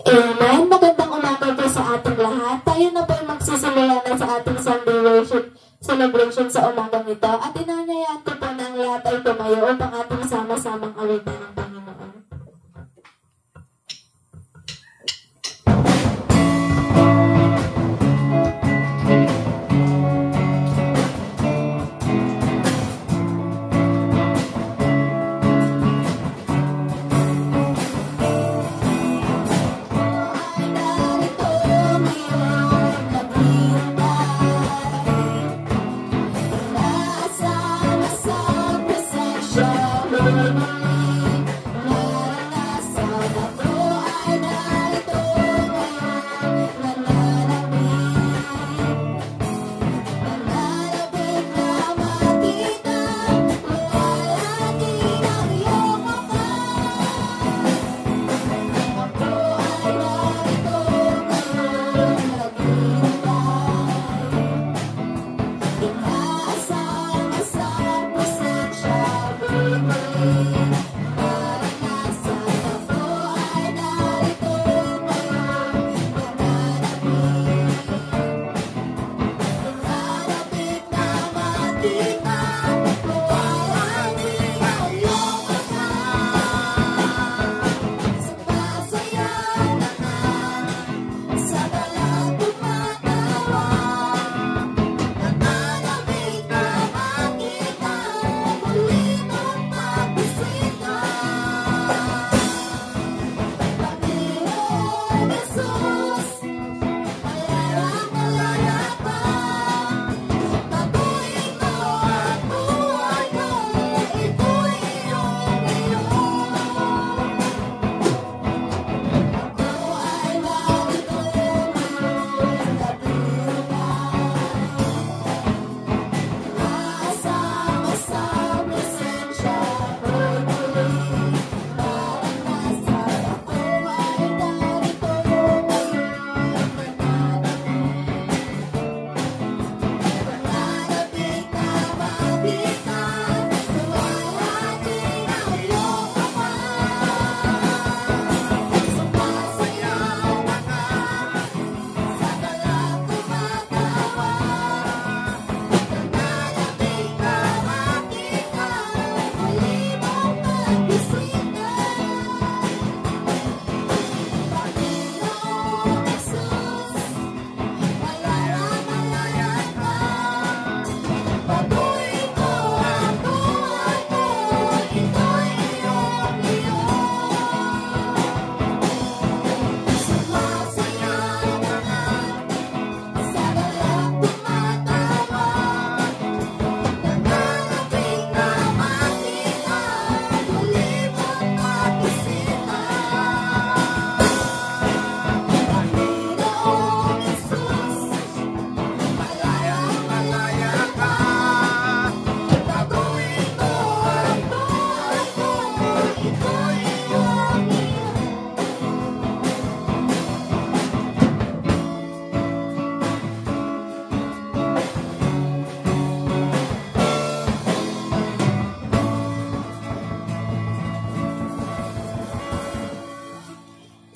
Amen. Magandang umaga po sa ating lahat. Tayo na po ay magsisimula na sa ating Sunday worship celebration sa umagang ito. At inanyayaan ko po na ang lahat ay tumayo upang ating sama-samang awitan ng Panginoon.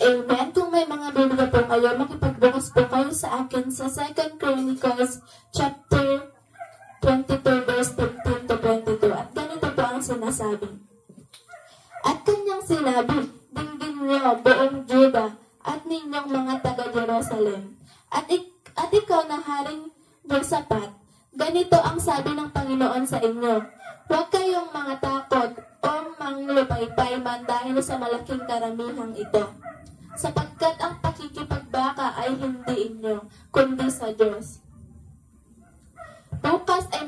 Amen. Kung may mga Biblia po kayo, makipagbukas po kayo sa akin sa 2 Chronicles chapter 22 verse 15 to 22. At ganito po ang sinasabi. At kanyang sinabi, dinggin niyo buong Juda at ninyong mga taga-Jerusalem. At ikaw na Haring Josaphat, ganito ang sabi ng Panginoon sa inyo. Huwag kayong mga takot o manglupaypay man dahil sa malaking karamihang ito. Sapagkat ang pakikipagbaka ay hindi inyo, kundi sa Diyos. Bukas ay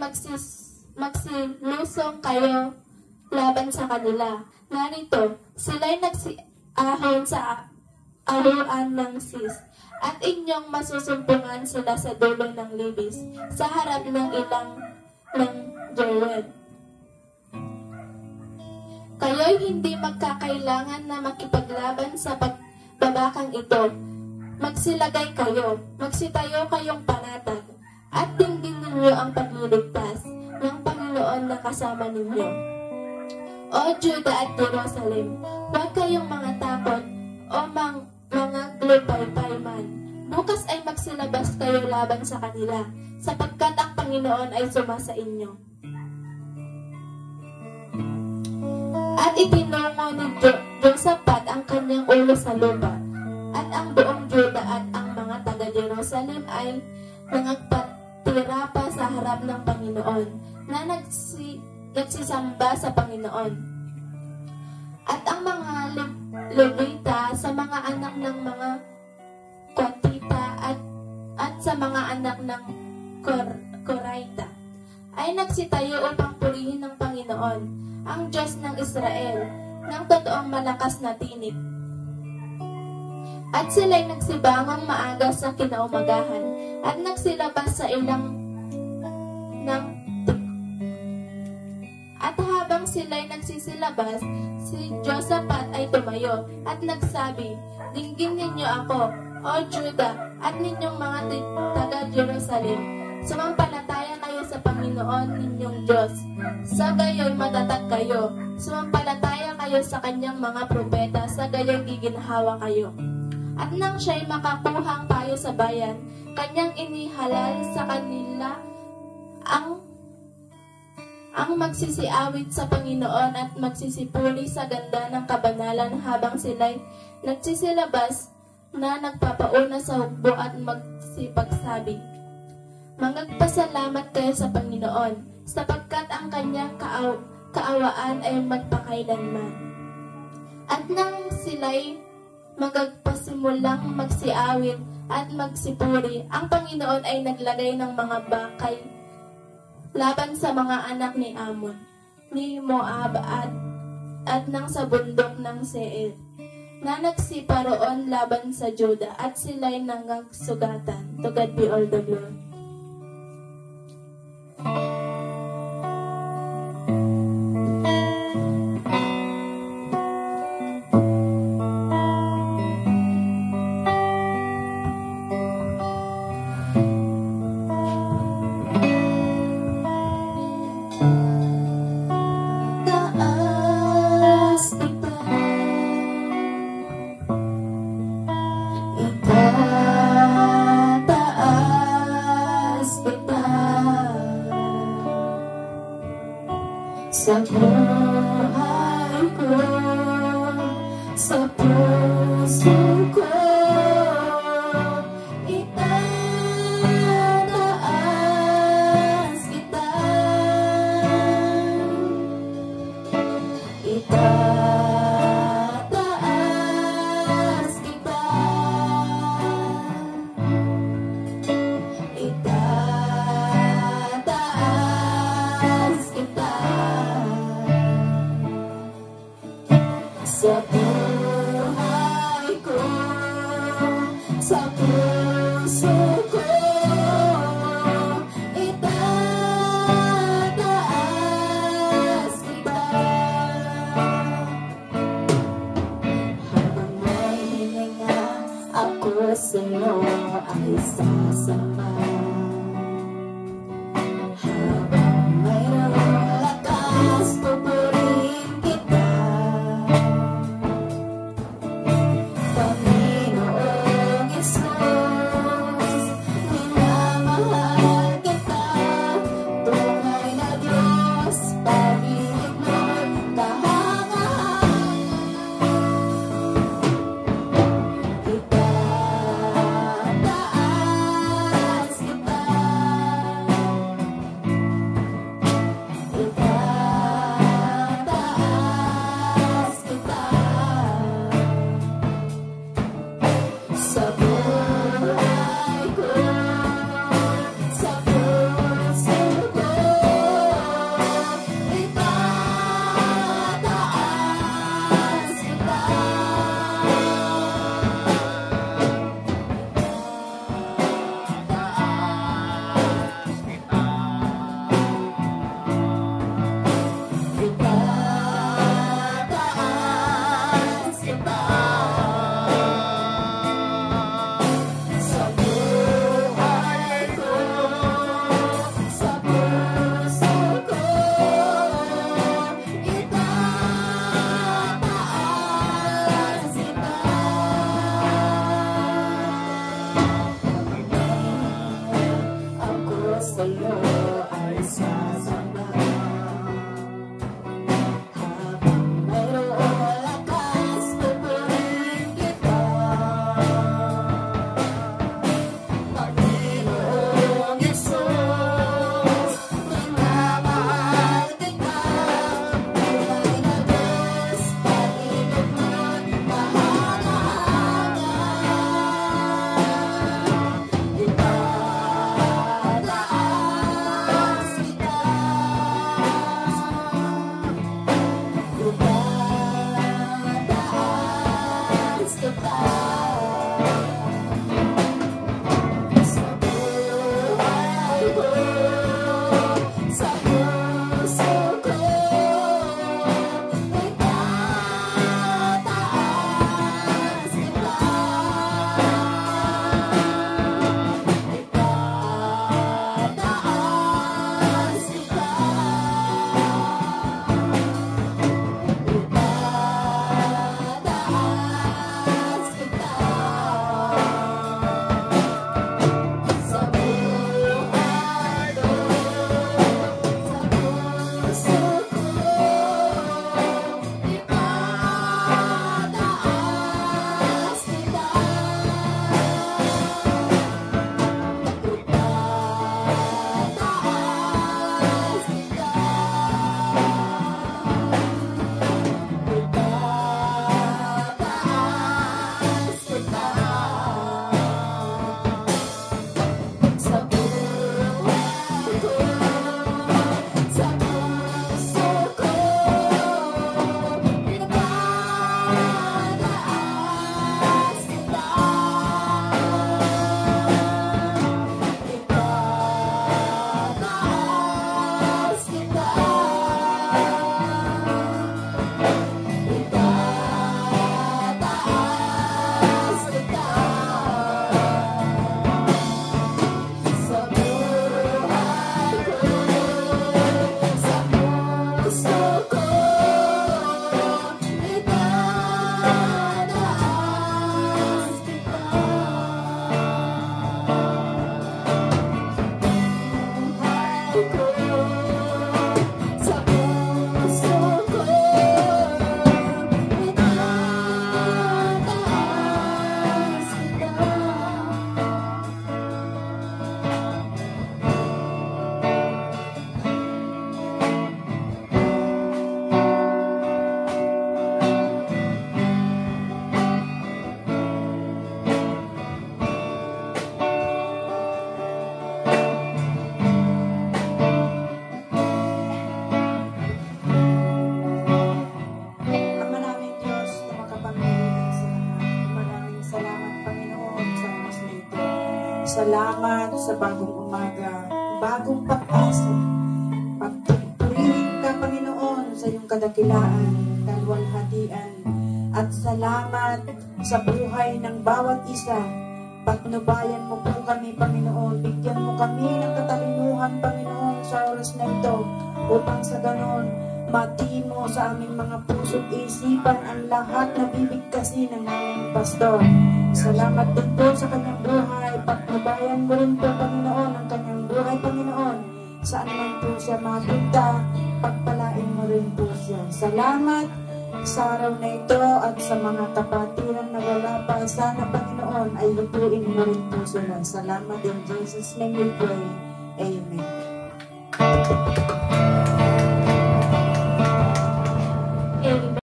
magsilusong kayo laban sa kanila. Narito, sila'y nagsiahon sa aruan ng Sis, at inyong masusumpungan sila sa dulo ng libis, sa harap ng ilang ng Jered. Kayo'y hindi magkakailangan na makipaglaban sa pagbabakang ito. Magsilagay kayo, magsitayo kayong panatag, at dinggin ninyo ang pagliligtas ng Panginoon na kasama ninyo. O Juda at Jerusalem, huwag kayong mga takot o mga maglupay-pay man. Bukas ay magsilabas kayo laban sa kanila, sapagkat ang Panginoon ay sumasa inyo. At itinungo ni Josaphat ang kanyang ulo sa lupa, at ang buong Juda at ang mga taga-Jerusalem ay nangagpatira pa sa harap ng Panginoon, na nagsisamba sa Panginoon. At ang mga Levita sa mga anak ng mga Kohatita at sa mga anak ng Koraita ay nagsitayo upang purihin ng Panginoon, ang Diyos ng Israel, ng totoong malakas na tinig. At sila'y nagsibangon maaga sa kinaumagahan, at nagsilabas sa ilang ng At habang sila'y nagsisilabas, si Josaphat ay tumayo at nagsabi, "Dinggin ninyo ako, O Juda, at ninyong mga taga-Jerusalem. Sumampalataya kayo sa Panginoon ninyong Diyos. Sa gayo'y matatag kayo. Sumampalataya kayo sa kanyang mga propeta, sa gayo'y giginhawa kayo." At nang siya'y makakuhang payo sa bayan, kanyang inihalal sa kanila ang magsisiawit sa Panginoon at magsisipuri sa ganda ng kabanalan habang sila'y nagsisilabas na nagpapauna sa hukbo at magsipagsabi, "Magpasalamat kayo sa Panginoon, sapagkat ang kanyang kaawaan ay magpakailanman." At nang sila'y magpasimulang magsiawit at magsipuri, ang Panginoon ay naglagay ng mga bakay laban sa mga anak ni Ammon, ni Moab at ng sa bundok ng Seir, na nagsipa roon laban sa Juda, at sila'y nangagsugatan. To God be all the glory. Sa buhay ko, sa puso ko, itataas kita. Itataas kita. Itataas kita. Sa buhay ko, sa puso ko, itataas kita. Habang may hininga ako sa'yo ay sasama. Habang mayroong lakas, pupurihin kita. Panginoong Isus, minamahal kita. Tunay na Diyos, pag-ibig mo'y kahangahan. Itataas Salamat sa bagong umaga, bagong pag-asa. Pagpurihin ka, Panginoon, sa iyong kadakilaan, kalwalhatian. At salamat sa buhay ng bawat isa. Patnubayan mo po kami, Panginoon. Bigyan mo kami ng katalinuhan, Panginoon, sa oras na ito, upang sa ganon, matimo sa aming mga puso't isipan ang lahat na bibigkasin ng aming pastor. Salamat din po sa kanyang buhay. Patnubayan mo rin po, Panginoon, ang kanyang buhay, Panginoon. Saan man po siya mapunta, pagpalain mo rin po siya. Salamat sa araw na ito at sa mga kapatiran na wala pa. Sana, Panginoon, ay lutuin mo rin po sila. Salamat in Jesus' name we pray. Amen.